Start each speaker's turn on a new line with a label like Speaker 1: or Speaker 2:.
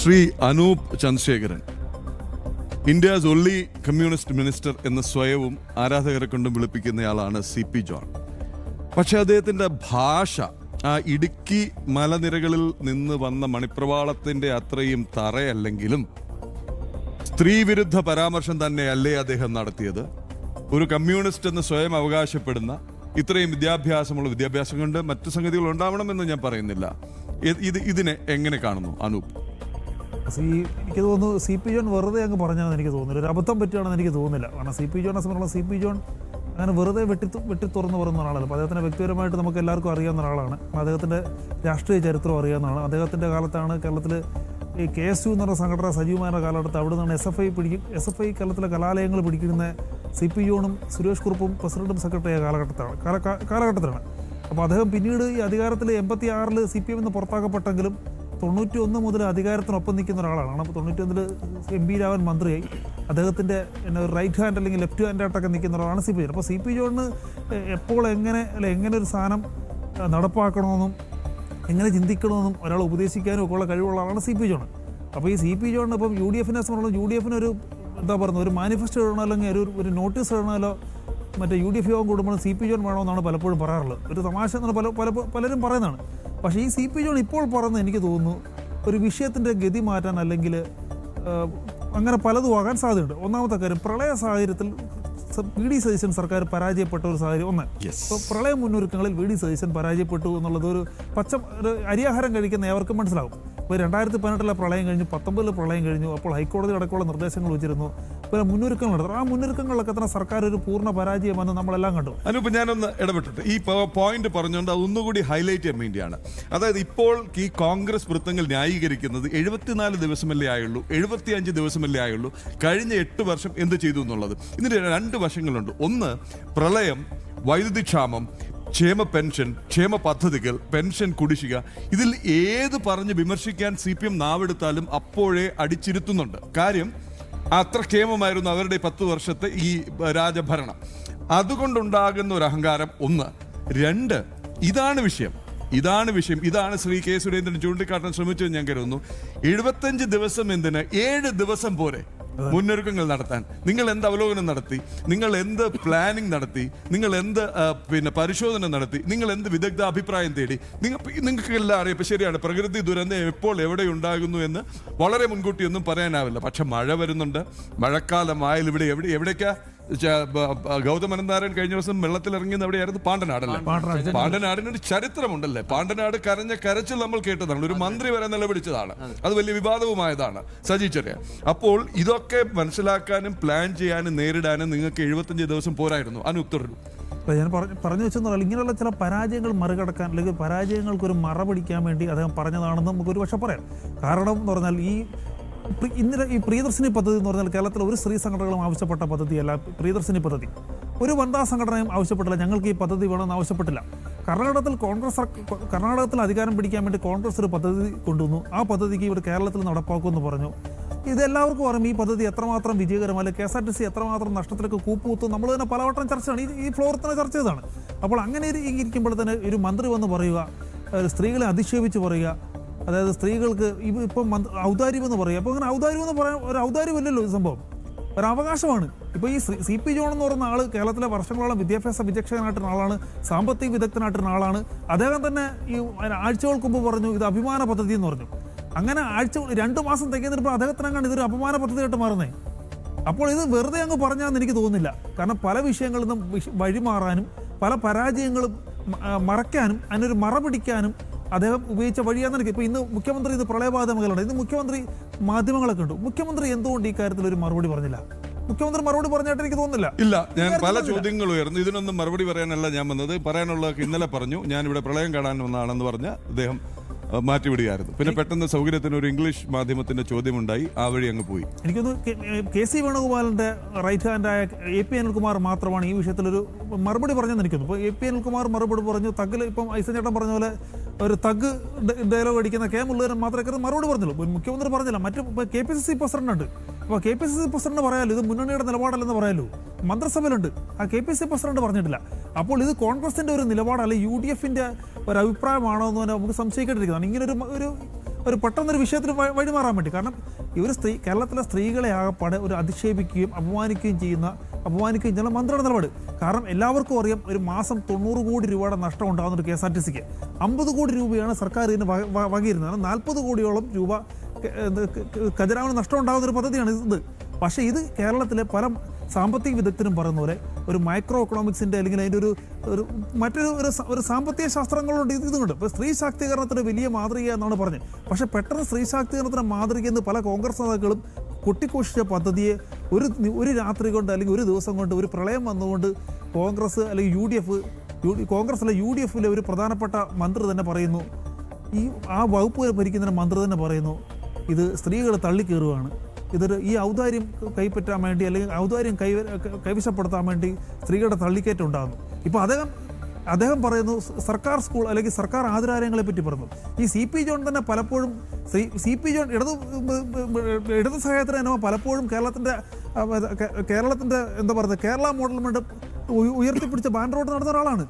Speaker 1: Shri Anoop Chandrasekharan, India's only communist minister എന്ന് സ്വയവും ആരാധകരെ കൊണ്ടും വിളിപ്പിക്കുന്നയാളാണ് CP ജോൺ. പക്ഷെ അദ്ദേഹത്തിന്റെ ഭാഷ ആ ഇടുക്കി മലനിരകളിൽ നിന്ന് വന്ന മണിപ്രവാളത്തിന്റെ അത്രയും തറയല്ലെങ്കിലും സ്ത്രീവിരുദ്ധ പരാമർശം തന്നെയല്ലേ അദ്ദേഹം നടത്തിയത്. ഒരു കമ്മ്യൂണിസ്റ്റ് എന്ന് സ്വയം അവകാശപ്പെടുന്ന ഇത്രയും വിദ്യാഭ്യാസം കൊണ്ട് മറ്റു സംഗതികൾ ഉണ്ടാവണമെന്ന് ഞാൻ പറയുന്നില്ല. ഇതിനെ എങ്ങനെ കാണുന്നു അനൂപ്?
Speaker 2: എനിക്ക് തോന്നുന്നു CP ജോൺ വെറുതെ അങ്ങ് പറഞ്ഞാണെന്ന് എനിക്ക് തോന്നുന്നില്ല, ഒരു അബദ്ധം പറ്റുകയാണെന്ന് എനിക്ക് തോന്നുന്നില്ല. കാരണം CP ജോണിനെ സംബന്ധിച്ചുള്ള CP ജോൺ അങ്ങനെ വെറുതെ വെട്ടി തുറന്ന് പറയുന്ന ഒരാളല്ല. അപ്പോൾ അദ്ദേഹത്തിൻ്റെ വ്യക്തിപരമായിട്ട് നമുക്ക് എല്ലാവർക്കും അറിയാവുന്ന ഒരാളാണ്. അദ്ദേഹത്തിൻ്റെ രാഷ്ട്രീയ ചരിത്രം അറിയാവുന്നതാണ്. അദ്ദേഹത്തിൻ്റെ കാലത്താണ് കേരളത്തിൽ ഈ KSU എന്ന് പറഞ്ഞ സംഘടന സജീവമായ കാലഘട്ടത്ത് അവിടെ നിന്നാണ് SFI കേരളത്തിലെ കലാലയങ്ങൾ പിടിക്കുന്ന CP ജോണും സുരേഷ് കുറുപ്പും പ്രസിഡന്റും സെക്രട്ടറിയായ കാലഘട്ടത്തിലാണ്. അപ്പോൾ അദ്ദേഹം പിന്നീട് ഈ അധികാരത്തിൽ 86 CPM എന്ന് പുറത്താക്കപ്പെട്ടെങ്കിലും 91 മുതൽ അധികാരത്തിനൊപ്പം നിൽക്കുന്ന ഒരാളാണ്. അപ്പോൾ 91 MP രാവൻ മന്ത്രിയായി അദ്ദേഹത്തിൻ്റെ റൈറ്റ് ഹാൻഡ് അല്ലെങ്കിൽ ലെഫ്റ്റ് ഹാൻഡ് ആയിട്ടൊക്കെ നിൽക്കുന്ന ഒരാളാണ് CP ജോൺ. അപ്പോൾ CP ജോണിന് എപ്പോൾ എങ്ങനെ ഒരു സാധനം നടപ്പാക്കണമെന്നും എങ്ങനെ ചിന്തിക്കണമെന്നും ഒരാൾ ഉപദേശിക്കാനും ഒക്കെ ഉള്ള കഴിവുള്ള ആളാണ് CP ജോൺ. അപ്പോൾ ഈ CP ജോണിന് ഇപ്പം UDFനെ സംബന്ധിച്ചുള്ള UDFന് ഒരു എന്താ പറയുന്നത്, ഒരു മാനിഫെസ്റ്റോ ഇടണോ അല്ലെങ്കിൽ ഒരു നോട്ടീസ് ഇടണമല്ലോ മറ്റേ UDF യോഗം കൂടുമ്പോൾ CP ജോൺ വേണമെന്നാണ് പലപ്പോഴും പറയാറുള്ളത്. ഒരു തമാശ എന്നാണ് പലരും പറയുന്നതാണ്. പക്ഷേ ഈ CP ജോൺ ഇപ്പോൾ പറയുന്നത് എനിക്ക് തോന്നുന്നു ഒരു വിഷയത്തിൻ്റെ ഗതി മാറ്റാൻ അല്ലെങ്കിൽ അങ്ങനെ പലതും ആകാൻ സാധ്യതയുണ്ട്. ഒന്നാമത്തെ കാര്യം, പ്രളയ സാഹചര്യത്തിൽ VD സതീശൻ സർക്കാർ പരാജയപ്പെട്ട ഒരു സാഹചര്യം ഒന്ന്. ഇപ്പോൾ പ്രളയ മുന്നൊരുക്കങ്ങളിൽ VD സതീശൻ പരാജയപ്പെട്ടു എന്നുള്ളത് ഒരു അരിയാഹാരം കഴിക്കുന്ന ഏവർക്കും മനസ്സിലാവും. ഇപ്പോൾ 2018 പ്രളയം കഴിഞ്ഞു, 19 പ്രളയം കഴിഞ്ഞു. അപ്പോൾ ഹൈക്കോടതി അടക്കമുള്ള നിർദ്ദേശങ്ങൾ വെച്ചിരുന്നു, പിന്നെ മുന്നൊരുക്കങ്ങൾ നടത്തും. ആ മുന്നൊരുക്കങ്ങളിലൊക്കെ തന്നെ സർക്കാർ ഒരു പൂർണ്ണ പരാജയമെന്ന് നമ്മളെല്ലാം കണ്ടു.
Speaker 1: അനൂപ്, ഞാനൊന്ന് ഇടപെട്ടിട്ട് ഈ പോയിന്റ് പറഞ്ഞുകൊണ്ട് ഒന്നുകൂടി ഹൈലൈറ്റ് ചെയ്യാൻ വേണ്ടിയാണ്. അതായത് ഇപ്പോൾ ഈ കോൺഗ്രസ് വൃത്തങ്ങൾ ന്യായീകരിക്കുന്നത് 74 ദിവസമല്ലേ ആയുള്ളൂ, 75 ദിവസമല്ലേ ആയുള്ളൂ, കഴിഞ്ഞ 8 വർഷം എന്ത് ചെയ്തു എന്നുള്ളത്. ഇതിന് 2 വശങ്ങളുണ്ട്. ഒന്ന്, പ്രളയം, വൈദ്യുതി ക്ഷാമം, ക്ഷേമ പെൻഷൻ, ക്ഷേമ പദ്ധതികൾ, പെൻഷൻ കുടിശ്ശിക, ഇതിൽ ഏത് പറഞ്ഞ് വിമർശിക്കാൻ CPM നാവെടുത്താലും അപ്പോഴേ അടിച്ചിരുത്തുന്നുണ്ട്. കാര്യം അത്ര ക്ഷേമമായിരുന്നു അവരുടെ 10 വർഷത്തെ ഈ രാജഭരണം. അതുകൊണ്ടുണ്ടാകുന്ന ഒരു അഹങ്കാരം ഒന്ന്. 2, ഇതാണ് വിഷയം. ഇതാണ് ശ്രീ K. സുരേന്ദ്രൻ ചൂണ്ടിക്കാട്ടാൻ ശ്രമിച്ചത് ഞാൻ കരുതുന്നു. 75 ദിവസം എന്തിന്, 7 ദിവസം പോരെ മുന്നൊരുക്കങ്ങൾ നടത്താൻ? നിങ്ങൾ എന്ത് അവലോകനം നടത്തി, നിങ്ങൾ എന്ത് പ്ലാനിങ് നടത്തി, നിങ്ങൾ എന്ത് പരിശോധന നടത്തി, നിങ്ങൾ എന്ത് വിദഗ്ധ അഭിപ്രായം തേടി? നിങ്ങൾക്ക് എല്ലാം അറിയാം. ഇപ്പം ശരിയാണ്, പ്രകൃതി ദുരന്തം എപ്പോൾ എവിടെ ഉണ്ടാകുന്നു എന്ന് വളരെ മുൻകൂട്ടിയൊന്നും പറയാനാവില്ല. പക്ഷെ മഴ വരുന്നുണ്ട്, മഴക്കാലമായാലും ഇവിടെ എവിടേക്കാ ഗൗതമനന്താരൻ കഴിഞ്ഞ ദിവസം വെള്ളത്തിലിറങ്ങിയെന്ന് എവിടെയായിരുന്നു? പാണ്ടനാടല്ലേ. പാണ്ടനാടിനൊരു ചരിത്രമുണ്ടല്ലേ. പാണ്ടനാട് കരച്ചിൽ നമ്മൾ കേട്ടതാണ്. ഒരു മന്ത്രി വരെ നിലപിടിച്ചതാണ്. അത് വലിയ വിവാദവുമായതാണ്. സജി ചെറിയ. അപ്പോൾ ഇതൊക്കെ മനസ്സിലാക്കാനും പ്ലാൻ ചെയ്യാനും നേരിടാനും നിങ്ങൾക്ക് 75 ദിവസം പോരായിരുന്നു. അനുത്തരൂ.
Speaker 2: ഞാൻ പറഞ്ഞു വെച്ചെന്ന് ഇങ്ങനെയുള്ള ചില പരാജയങ്ങൾ മറികടക്കാൻ അല്ലെങ്കിൽ പരാജയങ്ങൾക്കൊരു മറ പിടിക്കാൻ വേണ്ടി അദ്ദേഹം പറഞ്ഞതാണെന്ന് നമുക്കൊരു പക്ഷെ പറയാം. കാരണം എന്ന് പറഞ്ഞാൽ ഈ പ്രിയദർശിനി പദ്ധതി എന്ന് പറഞ്ഞാൽ കേരളത്തിലെ ഒരു സ്ത്രീ സംഘടനകളും ആവശ്യപ്പെട്ട പദ്ധതിയല്ല പ്രിയദർശിനി പദ്ധതി. ഒരു വനിതാ സംഘടനയും ആവശ്യപ്പെട്ടില്ല, ഞങ്ങൾക്ക് ഈ പദ്ധതി വേണമെന്ന് ആവശ്യപ്പെട്ടില്ല. കർണാടകത്തിൽ അധികാരം പിടിക്കാൻ വേണ്ടി കോൺഗ്രസ് ഒരു പദ്ധതി കൊണ്ടുവന്നു. ആ പദ്ധതിക്ക് ഇവിടെ കേരളത്തിൽ നടപ്പാക്കുമെന്ന് പറഞ്ഞു. ഇതെല്ലാവർക്കും അറിയാം ഈ പദ്ധതി എത്രമാത്രം വിജയകരമല്ല, KSRTC എത്രമാത്രം നഷ്ടത്തിലേക്ക് കൂപ്പുകുത്തും. നമ്മൾ തന്നെ പലവട്ടം ചർച്ചയാണ്, ഈ ഫ്ലോറിൽ തന്നെ ചർച്ച ചെയ്തതാണ്. അപ്പോൾ അങ്ങനെ ഇരിക്കുമ്പോൾ തന്നെ ഒരു മന്ത്രി വന്ന് പറയുക, സ്ത്രീകളെ അധിക്ഷേപിച്ച് പറയുക, അതായത് സ്ത്രീകൾക്ക് ഇപ്പം ഔദാര്യം എന്ന് പറയുക. അപ്പോൾ അങ്ങനെ ഔദാര്യം എന്ന് പറയാൻ ഒരു ഔദാര്യമല്ലല്ലോ ഇത് സംഭവം, ഒരു അവകാശമാണ്. ഇപ്പോൾ ഈ CP ജോൺ എന്ന് പറയുന്ന ആൾ കേരളത്തിലെ വർഷങ്ങളോളം വിദ്യാഭ്യാസ വിചക്ഷണനായിട്ടുള്ള ആളാണ്, സാമ്പത്തിക വിദഗ്ധനായിട്ടുള്ള ആളാണ്. അദ്ദേഹം തന്നെ ഈ ആഴ്ചകൾക്ക് മുമ്പ് പറഞ്ഞു ഇത് അഭിമാന പദ്ധതി എന്ന് പറഞ്ഞു. അങ്ങനെ 2 മാസം തികഞ്ഞപ്പോൾ അദ്ദേഹത്തിനങ്ങാണ് ഇതൊരു അപമാന പദ്ധതിയായിട്ട് മാറുന്നേ. അപ്പോൾ ഇത് വെറുതെ അങ്ങ് പറഞ്ഞാന്ന് എനിക്ക് തോന്നുന്നില്ല. കാരണം പല വിഷയങ്ങളിൽ നിന്നും വഴിമാറാനും പല പരാജയങ്ങളും മറയ്ക്കാനും അതിനൊരു മറ പിടിക്കാനും അദ്ദേഹം ഉപയോഗിച്ച വഴിയാണെന്ന് എനിക്ക്. ഇപ്പോൾ ഇന്ന് മുഖ്യമന്ത്രി ഇത് പ്രളയബാധിത മേഖലയുണ്ട്, ഇന്ന് മുഖ്യമന്ത്രി മാധ്യമങ്ങളൊക്കെ ഉണ്ട്. മുഖ്യമന്ത്രി എന്തുകൊണ്ട് ഈ കാര്യത്തിൽ ഒരു മറുപടി പറഞ്ഞില്ല? മുഖ്യമന്ത്രി മറുപടി പറഞ്ഞായിട്ട് എനിക്ക് തോന്നുന്നില്ല.
Speaker 1: ഇല്ല, ഞാൻ പല ചോദ്യങ്ങൾ ഉയർന്നു. ഇതിനൊന്നും മറുപടി പറയാനല്ല ഞാൻ വന്നത്. പറയാനുള്ളതൊക്കെ ഇന്നലെ പറഞ്ഞു. ഞാനിവിടെ പ്രളയം കാണാൻ വന്നതാണെന്ന് പറഞ്ഞ് അദ്ദേഹം മാറ്റിവിടുകയായിരുന്നു. പിന്നെ പെട്ടെന്ന് സൗകര്യത്തിന് ഒരു ഇംഗ്ലീഷ് മാധ്യമത്തിന്റെ ചോദ്യമുണ്ടായി, ആ വഴി അങ്ങ് പോയി.
Speaker 2: എനിക്കൊന്ന് KC വേണുഗോപാലിന്റെ റൈറ്റ് ഹാൻഡായ AP അനിൽകുമാർ മാത്രമാണ് ഈ വിഷയത്തിലൊരു മറുപടി പറഞ്ഞെന്ന് എനിക്കൊന്നു. ഇപ്പോൾ AP അനിൽകുമാർ മറുപടി പറഞ്ഞു. തഗ്ഗിൽ ഇപ്പം ഐസൻ ചേട്ടൻ പറഞ്ഞ പോലെ ഒരു തഗ് ഡയലോഗ് അടിക്കുന്ന K. മുരളീധരൻ മാത്രമേ മറുപടി പറഞ്ഞുള്ളൂ, മുഖ്യമന്ത്രി പറഞ്ഞില്ല. മറ്റു KPCC പ്രസിഡന്റ് ഉണ്ട്. അപ്പോൾ KPCC പ്രസിഡന്റ് പറയാലോ ഇത് മുന്നണിയുടെ നിലപാടല്ലെന്ന് പറയാലോ. മന്ത്രിസഭയിലുണ്ട്, ആ KPCC പ്രസിഡന്റ് പറഞ്ഞിട്ടില്ല. അപ്പോൾ ഇത് കോൺഗ്രസിന്റെ ഒരു നിലപാടല്ല UDFന്റെ ഒരു അഭിപ്രായമാണോ എന്ന് തന്നെ നമുക്ക് സംശയിക്കേണ്ടിരിക്കുന്നതാണ്. ഇങ്ങനെ ഒരു ഒരു പെട്ടെന്നൊരു വിഷയത്തിന് വഴിമാറാൻ വേണ്ടി. കാരണം ഇവർ കേരളത്തിലെ സ്ത്രീകളെ ആകപ്പാടെ ഒരു അധിക്ഷേപിക്കുകയും അപമാനിക്കുകയും ചെയ്യുന്ന മന്ത്രിയുടെ നിലപാട്. കാരണം എല്ലാവർക്കും അറിയാം, ഒരു മാസം 90 കോടി രൂപയുടെ നഷ്ടം ഉണ്ടാകുന്ന ഒരു KSRTCക്ക് 50 കോടി രൂപയാണ് സർക്കാർ ഇതിന് വകയിരുന്നത്. കാരണം 40 കോടിയോളം രൂപ ഖജനാവിന് നഷ്ടം ഉണ്ടാകുന്ന ഒരു പദ്ധതിയാണ് ഇത്. പക്ഷേ ഇത് കേരളത്തിലെ പല സാമ്പത്തിക വിദഗ്ധരും പറയുന്ന പോലെ ഒരു മൈക്രോ എക്കണോമിക്സിൻ്റെ അല്ലെങ്കിൽ അതിൻ്റെ ഒരു സാമ്പത്തിക ശാസ്ത്രങ്ങളുണ്ട് ഇതുകൊണ്ട്. ഇപ്പോൾ സ്ത്രീ ശാക്തീകരണത്തിന് വലിയ മാതൃക എന്നാണ് പറഞ്ഞത്. പക്ഷേ പെട്ടെന്ന് സ്ത്രീ ശാക്തീകരണത്തിന് മാതൃക എന്ന് പല കോൺഗ്രസ് നേതാക്കളും കൊട്ടിഘോഷിച്ച പദ്ധതിയെ ഒരു രാത്രി കൊണ്ട് അല്ലെങ്കിൽ ഒരു ദിവസം കൊണ്ട് ഒരു പ്രളയം വന്നുകൊണ്ട് കോൺഗ്രസ് അല്ലെങ്കിൽ UDF ഒരു പ്രധാനപ്പെട്ട മന്ത്രി തന്നെ പറയുന്നു, ആ വകുപ്പ് ഭരിക്കുന്ന മന്ത്രി തന്നെ പറയുന്നു, ഇത് സ്ത്രീകൾ തള്ളിക്കയറുകയാണ്, ഈ ഔദാര്യം കൈപ്പറ്റാൻ വേണ്ടി അല്ലെങ്കിൽ ഔദാര്യം കൈവശപ്പെടുത്താൻ വേണ്ടി സ്ത്രീകളുടെ തള്ളിക്കയറ്റം ഉണ്ടാകുന്നു. ഇപ്പോൾ അദ്ദേഹം പറയുന്നു സർക്കാർ സ്കൂൾ അല്ലെങ്കിൽ സർക്കാർ ആതുരാലയങ്ങളെ പറ്റി പറഞ്ഞു. ഈ CP ജോൺ തന്നെ പലപ്പോഴും CP ജോൺ ഇടതു സഹായത്തിന് തന്നെ പലപ്പോഴും കേരളത്തിൻ്റെ എന്താ പറയുക കേരള മോഡൽ ഉയർത്തിപ്പിടിച്ച ബാൻഡ് റോഡ് നടന്ന ഒരാളാണ്.